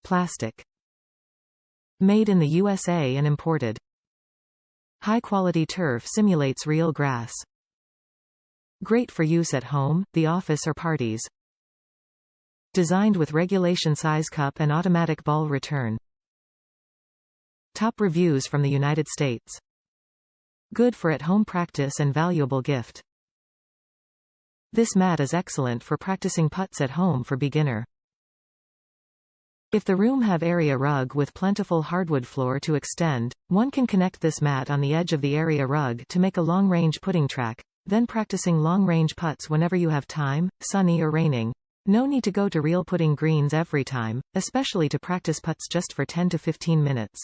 Plastic. Made in the USA and imported. High-quality turf simulates real grass. Great for use at home, the office or parties. Designed with regulation size cup and automatic ball return. Top reviews from the United States. Good for at-home practice and valuable gift. This mat is excellent for practicing putts at home for beginner. If the room have area rug with plentiful hardwood floor to extend, one can connect this mat on the edge of the area rug to make a long-range putting track, then practicing long-range putts whenever you have time, sunny or raining. No need to go to real putting greens every time, especially to practice putts just for 10 to 15 minutes.